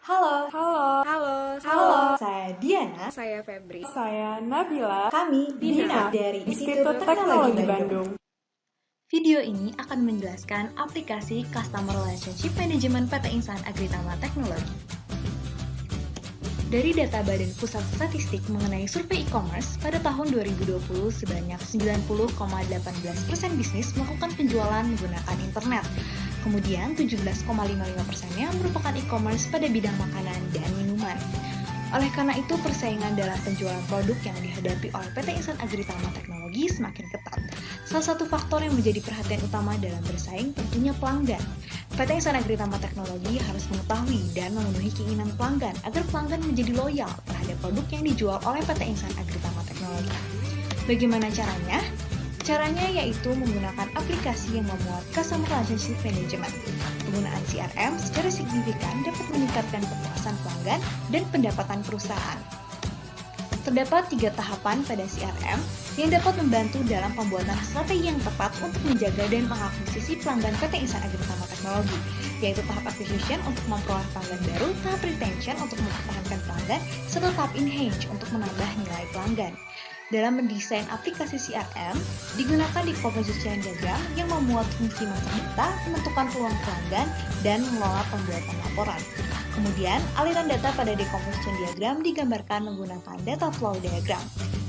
Halo, Halo, halo, saya Diana. saya Febri. Saya Nabila. Kami Dina dari Institut Teknologi Bandung. Video ini akan menjelaskan aplikasi Customer Relationship Management PT Insan Agritama Teknologi. Dari data Badan Pusat Statistik mengenai survei e-commerce, pada tahun 2020 sebanyak 90,18% bisnis melakukan penjualan menggunakan internet. Kemudian 17,55%-nya merupakan e-commerce pada bidang makanan dan minuman. Oleh karena itu, persaingan dalam penjualan produk yang dihadapi oleh PT Insan Agritama Teknologi semakin ketat. Salah satu faktor yang menjadi perhatian utama dalam bersaing tentunya pelanggan. PT Insan Agritama Teknologi harus mengetahui dan memenuhi keinginan pelanggan agar pelanggan menjadi loyal terhadap produk yang dijual oleh PT Insan Agritama Teknologi. Bagaimana caranya? Caranya yaitu menggunakan aplikasi yang memuat Customer Relationship Management. Penggunaan CRM secara signifikan dapat meningkatkan kepuasan pelanggan dan pendapatan perusahaan. Terdapat 3 tahapan pada CRM yang dapat membantu dalam pembuatan strategi yang tepat untuk menjaga dan mengakuisisi pelanggan PT Insan Agritama Teknologi, yaitu tahap acquisition untuk memperoleh pelanggan baru, tahap retention untuk mempertahankan pelanggan, serta tahap engage untuk menambah nilai pelanggan. Dalam mendesain aplikasi CRM, digunakan decomposition diagram yang memuat fungsi masuk data, menentukan peluang pelanggan, dan mengelola pembuatan laporan. Kemudian, aliran data pada decomposition diagram digambarkan menggunakan data flow diagram,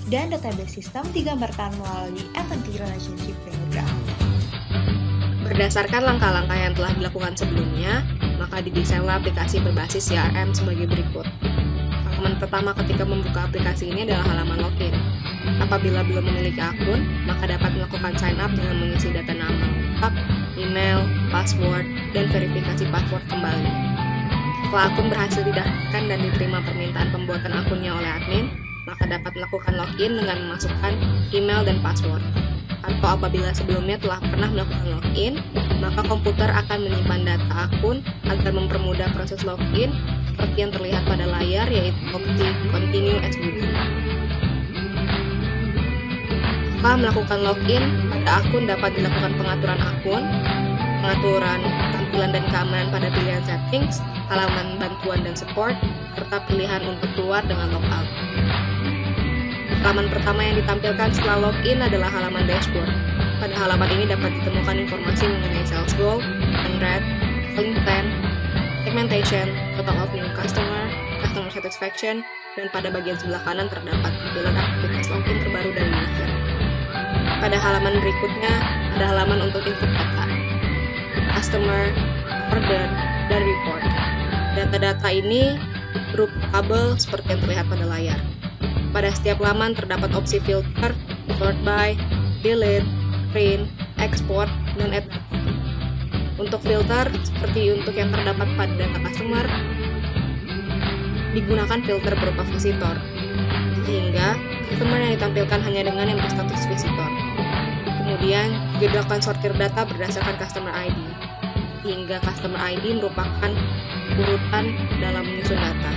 dan database system digambarkan melalui entity relationship diagram. Berdasarkan langkah-langkah yang telah dilakukan sebelumnya, maka didesainlah aplikasi berbasis CRM sebagai berikut. Halaman pertama ketika membuka aplikasi ini adalah halaman login. Apabila belum memiliki akun, maka dapat melakukan sign up dengan mengisi data nama lengkap, email, password, dan verifikasi password kembali. Setelah akun berhasil didaftarkan dan diterima permintaan pembuatan akunnya oleh admin, maka dapat melakukan login dengan memasukkan email dan password. Atau apabila sebelumnya telah pernah melakukan login, maka komputer akan menyimpan data akun agar mempermudah proses login seperti yang terlihat pada layar, yaitu opsi Continue as User. Setelah melakukan login, pada akun dapat dilakukan pengaturan akun, pengaturan tampilan dan keamanan pada pilihan settings, halaman bantuan dan support, serta pilihan untuk keluar dengan logout. Halaman pertama yang ditampilkan setelah login adalah halaman dashboard. Pada halaman ini dapat ditemukan informasi mengenai sales goal, run rate, selling plan, segmentation, total of new customer, customer satisfaction, dan pada bagian sebelah kanan terdapat tampilan aktivitas login terbaru dari user. Pada halaman berikutnya ada halaman untuk input data, customer, order, dan report. Data-data ini berupa tabel seperti yang terlihat pada layar. Pada setiap laman terdapat opsi filter, sort by, delete, print, export, dan add data. Untuk filter, seperti untuk yang terdapat pada data customer, digunakan filter berupa visitor, sehingga customer yang ditampilkan hanya dengan yang berstatus visitor. Kemudian, juga dilakukan sortir data berdasarkan customer ID, sehingga customer ID merupakan urutan dalam menyusun data.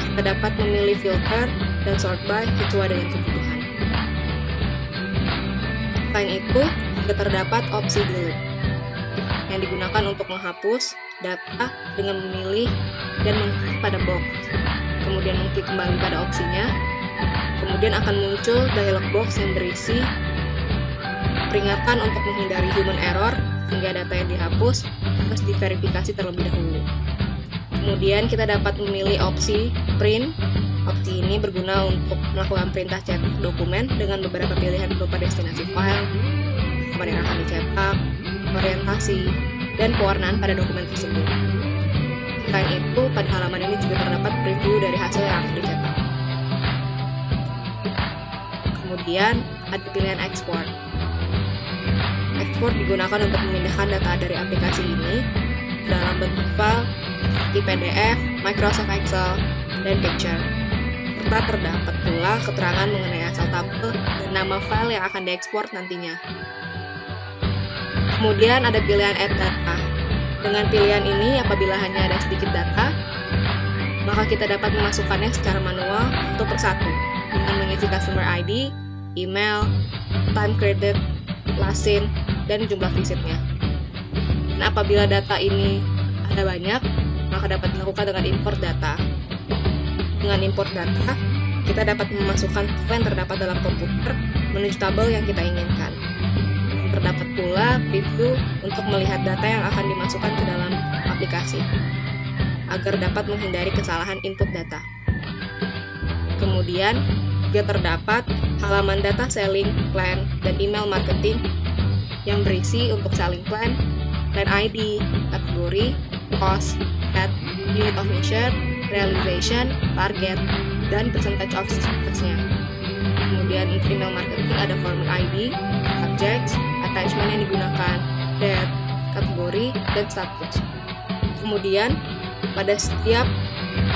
Kita dapat memilih filter dan sort by sesuai dengan kebutuhan. Selain itu, juga terdapat opsi delete, yang digunakan untuk menghapus data dengan memilih dan mengklik pada box, kemudian mengklik kembali pada opsinya, kemudian akan muncul dialog box yang berisi peringatan untuk menghindari human error hingga data yang dihapus harus diverifikasi terlebih dahulu. Kemudian kita dapat memilih opsi print. Opsi ini berguna untuk melakukan perintah cetak dokumen dengan beberapa pilihan berupa destinasi file, kapan yang akan dicetak, orientasi, dan pewarnaan pada dokumen tersebut. Selain itu, pada halaman ini juga terdapat preview dari hasil yang akan dicetak. Kemudian, ada pilihan export. Export digunakan untuk memindahkan data dari aplikasi ini dalam bentuk file seperti PDF, Microsoft Excel, dan Picture. Serta terdapat pula keterangan mengenai asal tabel dan nama file yang akan diekspor nantinya. Kemudian ada pilihan Add Data. Dengan pilihan ini, apabila hanya ada sedikit data, maka kita dapat memasukkannya secara manual satu persatu dengan mengisi customer ID, email, time credit, last seen, dan jumlah visitnya. Dan apabila data ini ada banyak, maka dapat dilakukan dengan import data. Dengan import data, kita dapat memasukkan file yang terdapat dalam komputer menuju tabel yang kita inginkan. Terdapat pula preview untuk melihat data yang akan dimasukkan ke dalam aplikasi, agar dapat menghindari kesalahan input data. Kemudian, juga terdapat halaman data selling plan dan email marketing yang berisi untuk selling plan ID, kategori, cost, at, unit of measure, realization, target, dan percentage of success-nya. Kemudian untuk email marketing ada format ID, subjects, attachment yang digunakan, date, kategori, dan status. Kemudian pada setiap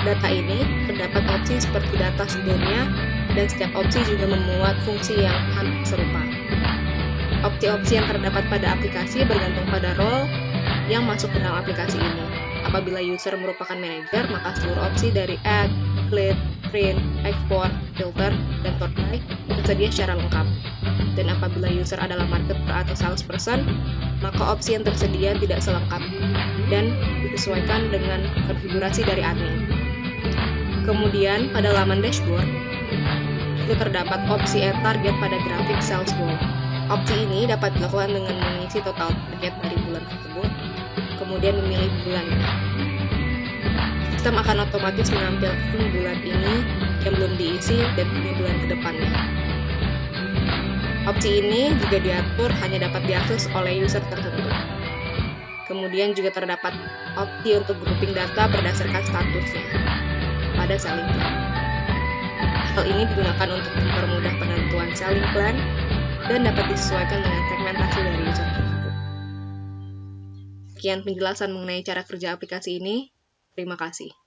data ini terdapat opsi seperti data sebelumnya, dan setiap opsi juga memuat fungsi yang hampir serupa. Opsi-opsi yang terdapat pada aplikasi bergantung pada role yang masuk ke dalam aplikasi ini. Apabila user merupakan manajer, maka seluruh opsi dari add, delete, print, export, filter, dan sort by tersedia secara lengkap. Dan apabila user adalah marketer atau salesperson, maka opsi yang tersedia tidak selengkap dan disesuaikan dengan konfigurasi dari admin. Kemudian pada laman dashboard, itu terdapat opsi add target pada grafik sales goal. Opsi ini dapat dilakukan dengan mengisi total target dari bulan tersebut, kemudian memilih bulannya. Sistem akan otomatis menampilkan bulan ini yang belum diisi dan 3 bulan ke depannya. Opsi ini juga diatur hanya dapat diakses oleh user tertentu. Kemudian juga terdapat opsi untuk grouping data berdasarkan statusnya pada selling plan. Hal ini digunakan untuk mempermudah penentuan selling plan dan dapat disesuaikan dengan segmentasi dari user tersebut. Sekian penjelasan mengenai cara kerja aplikasi ini. Terima kasih.